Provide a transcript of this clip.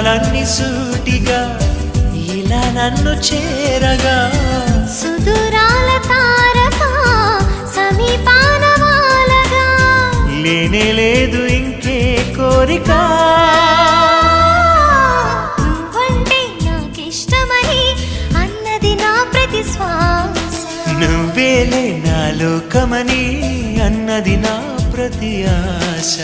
స్వరాలన్నీ సూటిగా ఇలా నన్ను చేరగా సుదూరాల తారక సమీపాన వాలగా లేనే లేదు ఇంకే కోరిక నువ్వంటే నాకిష్టమని అన్నది నా ప్రతి శ్వాస నువ్వేలే నా లోకమని అన్నది నా ప్రతి ఆశ